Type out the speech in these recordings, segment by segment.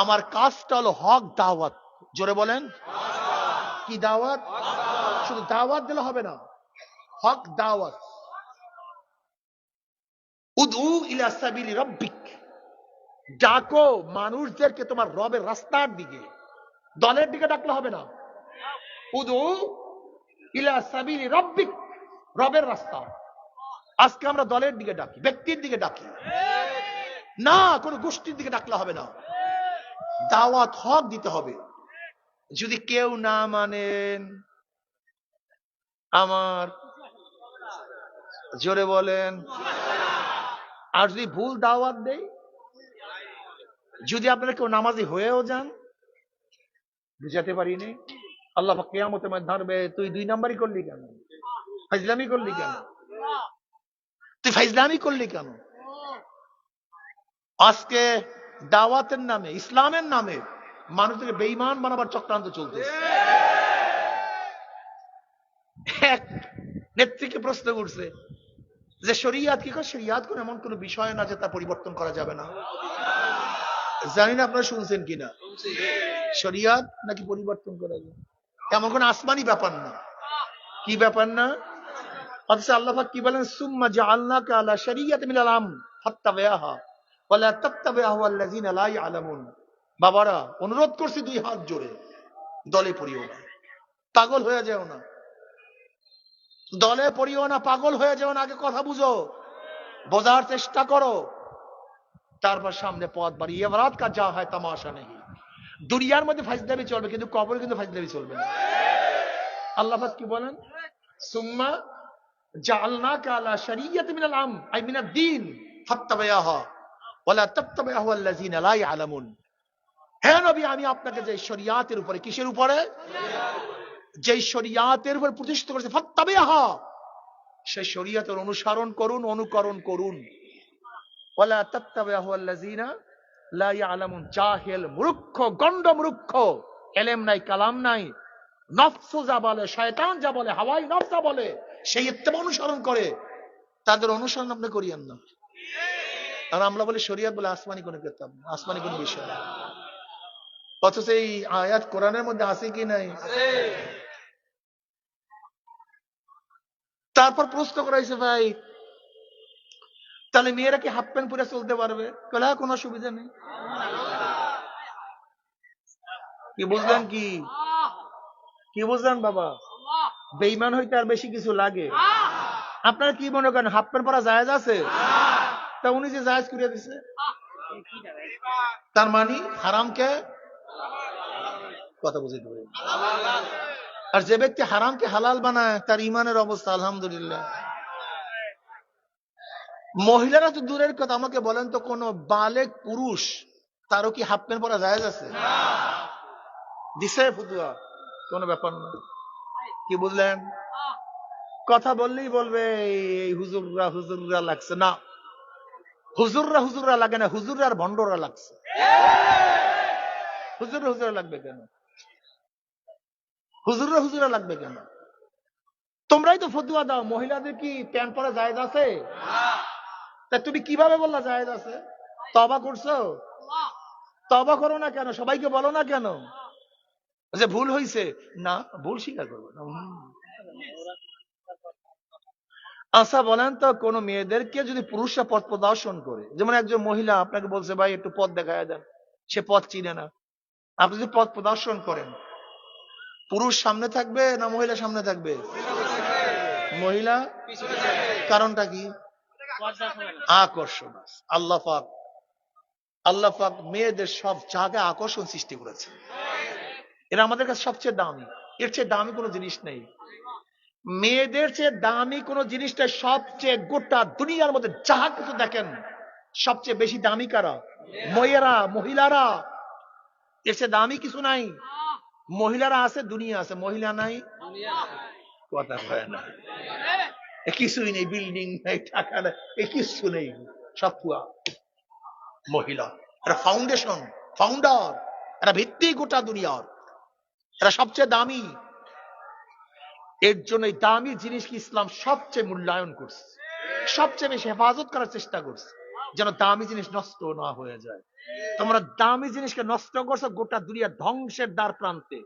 আমার কাজটা হলো হক দাওয়াত। জোরে বলেন, কি দাওয়াত? শুধু দাওয়াত দিলে হবে না, হক দাওয়াত। উদউ ইলা সাবিলি রাব্বিক, ডাকো মানুষদেরকে তোমার রবের রাস্তার দিকে, দলের দিকে ডাকলে হবে না। উদউ ইলা সাবিলি রাব্বিক, রবের রাস্তা। আজকে আমরা দলের দিকে ডাকি, ব্যক্তির দিকে ডাকি না, কোন গোষ্ঠীর দিকে ডাকলে হবে না। দাওয়াত হক দিতে হবে। যদি কেউ না মানেন, আমার জোরে বলেন, আর যদি ভুল দাওয়াত দেই, যদি আপনারা কেউ নামাজি হয়েও যান, বুঝাতে পারিনি, আল্লাহ পাক কিয়ামতের মধ্যে ধরবে, তুই 2 নাম্বারই করলি কেন, ফাইজলামি করলি কেন, তুই ফাইজলামি করলি কেন। আজকে দাওয়াতের নামে, ইসলামের নামে মানুষকে বেঈমান বানাবার চক্রান্ত চলতেছে। এক নেত্রীকে প্রশ্ন করছে যে শরিয়াত কি করে? শরিয়াত কোন এমন কোন বিষয় না যে তা পরিবর্তন করা যাবে না। জানি না আপনারা শুনছেন কিনা, শরিয়াত নাকি পরিবর্তন করা যাবে, এমন কোন আসমানি ব্যাপার না। কি ব্যাপার না? অথচ আল্লাহ পাক কি বলেন, সুম্মা জাআলনাকা আলা শরিয়াতিন মিনাল আমর ফাত্তাবিআহা ওয়ালা তাত্তাবিআহু আল্লাযিনা লা ইয়ালামুন। বাবারা, অনুরোধ করছি 2 হাত জোরে, দলে পড়িও না, পাগল হয়ে যাও না, দলে পড়িও না, পাগল হয়ে যাও না। আগে কথা বুঝো, বোঝার চেষ্টা করো, তারপর সামনে পথ বাড়িয়ে। এবারাত কা যা হয় তামাশা নেই। দুনিয়ার মধ্যে ফাজলামি চলবে, কিন্তু কবরে কিন্তু ফাজলামি চলবে না। আল্লাহ পাক কি বলেন, সুম্মা জাআলনাকা আলা শরিয়াতিন মিনাল আমর আই মিনাদ দ্বীন ফাত্তাবিআহা ওয়ালা তাত্তাবিআহু আল্লাযিনা লা ইয়ালামুন। হে নবী, আমি আপনাকে যে শরিয়াতের উপরে, কিসের উপরে? যে শরিয়াতের উপর প্রতিষ্ঠিত করেছে, ফাত্তাবিআহা, সেই শরিয়াতের অনুসরণ করুন, অনুকরণ করুন। ওয়ালা তাত্তাবিআহু আল্লাযিনা লা ইয়ালামুন, জাহেল, মূর্খ, গন্ড মূর্খ, ইলম নাই, কালাম নাই, নফস যা বলে, শয়তান যা বলে, হাওয়াই নফস যা বলে, সেই ইত্তেবা অনুসরণ করে, তাদের অনুসরণ আপনি করিয়েন না। আর আমরা বলি শরিয়ত বলে আসমানি কোন কিতাব, আসমানি কোন বিষয়। অথচ এই আয়াত কোরআনের মধ্যে আছে কি নাই? তারপর প্রশ্ন করা হয়েছে, ভাই তাহলে মেয়েরা কি হাফ প্যান্ট পরে চলতে পারবে? বলে কোনো অসুবিধা নেই। কি বুঝলেন? কি বুঝলেন বাবা? বেঈমান হইতে আর বেশি কিছু লাগে? আপনারা কি মনে করেন হাফ প্যান্ট পরা জায়েজ আছে? তা উনি যে জায়েজ করে দিছে, তার মানে হারামকে, কথা বুঝতে পারেন? আর যে ব্যক্তি হারামকে হালাল বানায়, তার ইমানের অবস্থা আলহামদুলিল্লাহ। মহিলারা তো দূরের কথা, আমাকে বলেন তো, কোন বালেগ পুরুষ তারও কি হাফ প্যান্ট পরা জায়েজ আছে? দিছে ফতুয়া? কোন ব্যাপার না। কি বুঝলেন? কথা বললেই বলবে এই হুজুররা হুজুররা লাগছে। না, হুজুররা হুজুররা লাগে না, হুজুররা আর ভণ্ডরা লাগছে। হুজুররা হুজুরা লাগবে কেন? হুজুররা হুজুরা লাগবে কেন? তোমরাই তো ফতুয়া দাও, মহিলাদের কি প্যান্ট পরা জায়েজ আছে? তা তুমি কিভাবে বললা জায়েজ আছে? তওবা করছো? তওবা করো না কেন? সবাইকে বলো না কেন যে ভুল হয়েছে? না, ভুল স্বীকার করবো না। আচ্ছা বলেন তো, কোন মেয়েদেরকে যদি পুরুষরা পথ প্রদর্শন করে, যেমন একজন মহিলা আপনাকে বলছে ভাই একটু পথ দেখায় দেন, সে পথ চিনে না, আপনি যদি পথ প্রদর্শন করেন, পুরুষ সামনে থাকবে না মহিলা সামনে থাকবে? মহিলা। কারণটা কি? আকর্ষণ। আল্লাহ পাক মেয়েদের সব জায়গায় আকর্ষণ সৃষ্টি করেছে। এরা আমাদের কাছে সবচেয়ে দামি, এর চেয়ে দামি কোনো জিনিস নেই। মেয়েদের চেয়ে দামি কোনো জিনিসটা, সবচেয়ে গোটা দুনিয়ার মধ্যে যাহা কিছু দেখেন, সবচেয়ে বেশি দামি কারা? মেয়েরা, মহিলারা। এর চেয়ে দামি কিছু নাই। মহিলারা আছে, দুনিয়া আছে, মহিলা নাই। কথা হয় না, কিছুই নেই, বিল্ডিং নাই, টাকা নাই, কিছু নেই, সব পুয়া। মহিলা এরা ফাউন্ডেশন, ফাউন্ডার, এরা ভিত্তি গোটা দুনিয়ার, এরা সবচেয়ে দামি। এর জন্য দামি জিনিসকে ইসলাম সবচেয়ে মূল্যায়ন করছে, সবচেয়ে বেশি হেফাজত করার চেষ্টা করছে। যেন দামি জিনিস নষ্ট না হয়ে যায়। তোমরা দামি জিনিসকে নষ্ট করছো, গোটা দুনিয়া ধ্বংসের দ্বার প্রান্তে।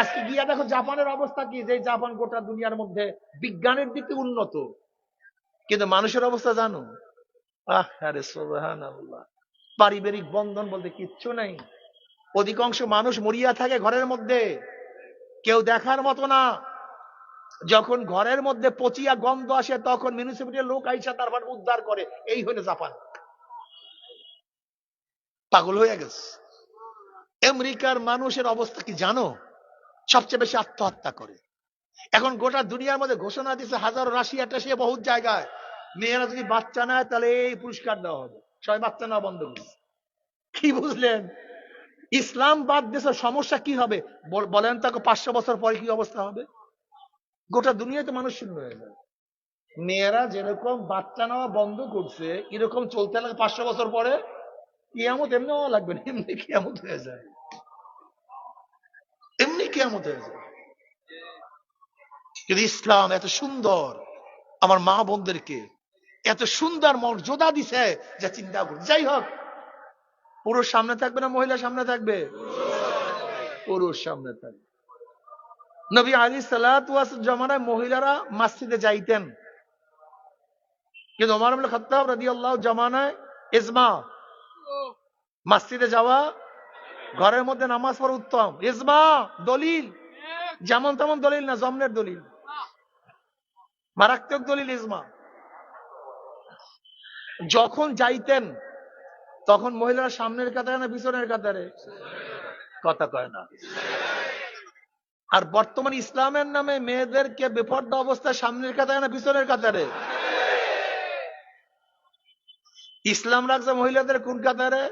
আজকে গিয়া দেখো জাপানের অবস্থা কি, যে জাপান গোটা দুনিয়ার মধ্যে বিজ্ঞানের দিকে উন্নত, কিন্তু মানুষের অবস্থা জানো? আরে সুবহানাল্লাহ, পারিবারিক বন্ধন বলতে কিচ্ছু নাই। অধিকাংশ মানুষ মরিয়া থাকে ঘরের মধ্যে, কেউ দেখার মতো না। যখন ঘরের মধ্যে পচিয়া গন্ধ আসে, তখন মিউনিসিপালিটির লোক আইসা তারপর উদ্ধার করে। এই হলো জাপান। পাগল হয়ে গেছে। আমেরিকার মানুষের অবস্থা কি জানো? সবচেয়ে বেশি আত্মহত্যা করে। এখন গোটা দুনিয়ার মধ্যে ঘোষণা দিচ্ছে, হাজারো রাশিয়া টাশিয়া বহুত জায়গায়, মেয়েরা যদি বাচ্চা নেয় তাহলে এই পুরস্কার দেওয়া হবে। সবাই বাচ্চা নেওয়া বন্ধ করছে। কি বুঝলেন? ইসলাম বাদ দেশে সমস্যা কি হবে বলেন? তাকে 500 বছর পরে কি অবস্থা হবে? গোটা দুনিয়াতে মানুষ শূন্য হয়ে যাবে। মেয়েরা যেরকম বাচ্চা নেওয়া বন্ধ করছে, এরকম চলতে লাগে 500 বছর পরে কিয়ামত এমনি লাগবে না, এমনি কিয়ামত হয়ে যায়, এমনি কিয়ামত হয়ে যায়। কিন্তু ইসলাম এত সুন্দর, আমার মা বোনদেরকে এত সুন্দর মর্যাদা দিছে যা চিন্তা করি। যাই হোক, পুরুষ সামনে থাকবে না মহিলা সামনে থাকবে? পুরুষ সামনে থাকবে। নবী আলাইহিস সালাতু ওয়াস জামানায় মহিলারা মসজিদে যাইতেন, কিন্তু ওমর ইবনে খাত্তাব রাদিয়াল্লাহু জামানায় ইজমা, মসজিদে যাওয়া, ঘরের মধ্যে নামাজ পড়া উত্তম। ইজমা দলিল, যেমন তেমন দলিল না, জমনের দলিল, মারাত্মক দলিল ইজমা। যখন যাইতেন তখন মহিলারা সামনের কাতারে না পিছনের কাতারে? কথা কয় না। আর বর্তমান ইসলামের নামে মেয়েদেরকে বেপর্দা অবস্থায় সামনের কাতারে না পিছনের কাতারে? ইসলাম রাখছে মহিলাদের কোন কাতারে?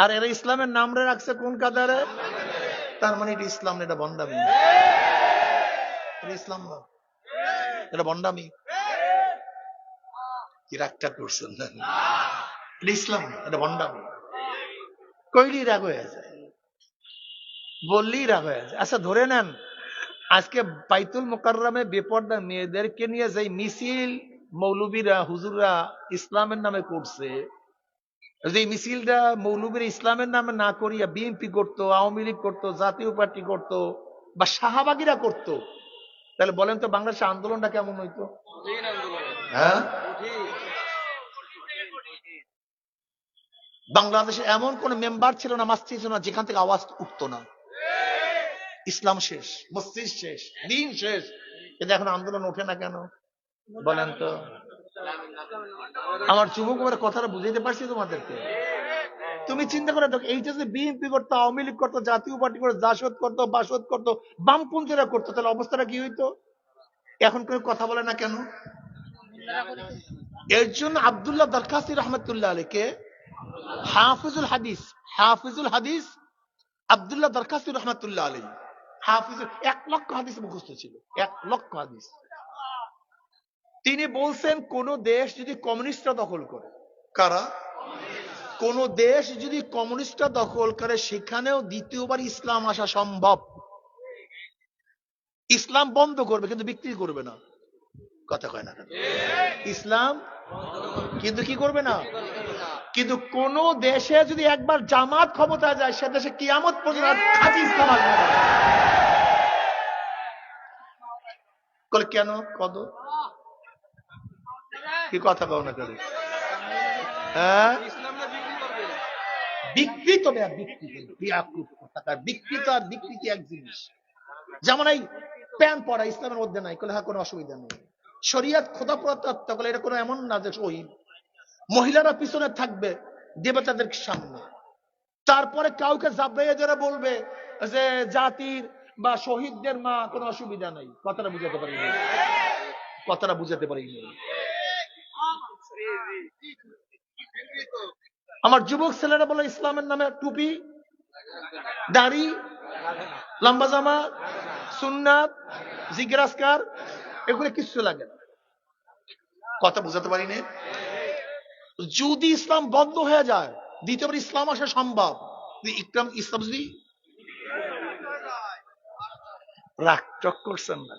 আর এরা ইসলামের নাম রাখছে কোন কাতারে? তার মানে এটা ইসলাম না, এটা ভণ্ডামি। এটা ইসলাম না, এটা ভণ্ডামি। কি রাগটা করছেন? এটা ইসলাম না, এটা ভণ্ডামি। কইলি রাগ হয়ে যায়, বললেই রাগ হয়ে যায়। আচ্ছা ধরে নেন, আজকে বাইতুল মুকাররমে বেপর্দা মেয়েদেরকে নিয়ে যে মিছিল মৌলবীরা হুজুররা ইসলামের নামে করছে, যে মিছিলটা মৌলবীরা ইসলামের নামে না করিয়া বিএনপি করতো, আওয়ামী লীগ করতো, জাতীয় পার্টি করতো, বা শাহবাগীরা করতো, তাহলে বলেন তো বাংলাদেশের আন্দোলনটা কেমন হইতো? হ্যাঁ, বাংলাদেশে এমন কোন মেম্বার ছিল না, মসজিদ ছিল না যেখান থেকে আওয়াজ উঠতো না। ইসলাম শেষ, মসজিদ শেষ, দিন শেষ, কিন্তু এখন আন্দোলন ওঠে না কেন বলেন তো? আমার যুবক কথাটা বুঝাইতে পারছি তোমাদেরকে? তুমি চিন্তা করে দেখো, এইটা যে বিএনপি করতো, আওয়ামী লীগ করতো, জাতীয় পার্টি করতো, জাসদ করতো, বাসদ করতো, বামপন্থীরা করতো, তাহলে অবস্থাটা কি হইতো? এখন কেউ কথা বলে না কেন? এর জন্য আব্দুল্লাহ দরখাস্তি রহমতুল্লাহ আলাইকে হাফিজুল হাদিস, হাফিজুল হাদিস আব্দুল্লাহ দরখাস্তি রহমতুল্লাহ আলাই, হাফিজুল 1 লক্ষ হাদিস মুখস্থ ছিল, 1 লক্ষ হাদিস। তিনি বলছেন, কোন দেশ যদি কমিউনিস্টরা দখল করে, কারা? কোন দেশ যদি কমিউনিস্টরা দখল করে, সেখানেও দ্বিতীয়বার ইসলাম আসা সম্ভব। ইসলাম বন্ধ করবে কিন্তু বিক্রি করবে না। কথা কয় না? ইসলাম কিন্তু কি করবে না। কিন্তু কোন দেশে যদি একবার জামাত ক্ষমতায় যায়, সে দেশে কিয়ামত পর্যন্ত খাঁটি ইসলাম আসবে না। কেন? কত কি কথা কও না করে? হ্যাঁ, বিকৃত বিকৃত আর বিকৃতি এক জিনিস। যেমন এই প্যান্ট পরা ইসলামের মধ্যে নাই, হ্যাঁ কোনো অসুবিধা নেই। শরিয়ত খোদা প্রদত্ত, এটা কোনো এমন না যে শহীদ মহিলারা পিছনে থাকবে দেবতাদের সামনে, তারপরে কাউকে জাবরাইয়া যারা বলবে যে জাতির বা শহীদদের মা, কোনো অসুবিধা নাই। কথাটা বুঝাতে পারি না, কথাটা বুঝাতে পারি না। আমার যুবক ছেলেরা বলে ইসলামের নামে টুপি, দাড়ি, লম্বা জামা, সুন্নাত, জিজ্ঞাসকার, এগুলো কিছু লাগে না। কথা বুঝাতে পারি না। যদি ইসলাম বন্ধ হয়ে যায়, দ্বিতীয়বার ইসলাম আসা সম্ভব। ইসলাম যদি রাগ করছেন না,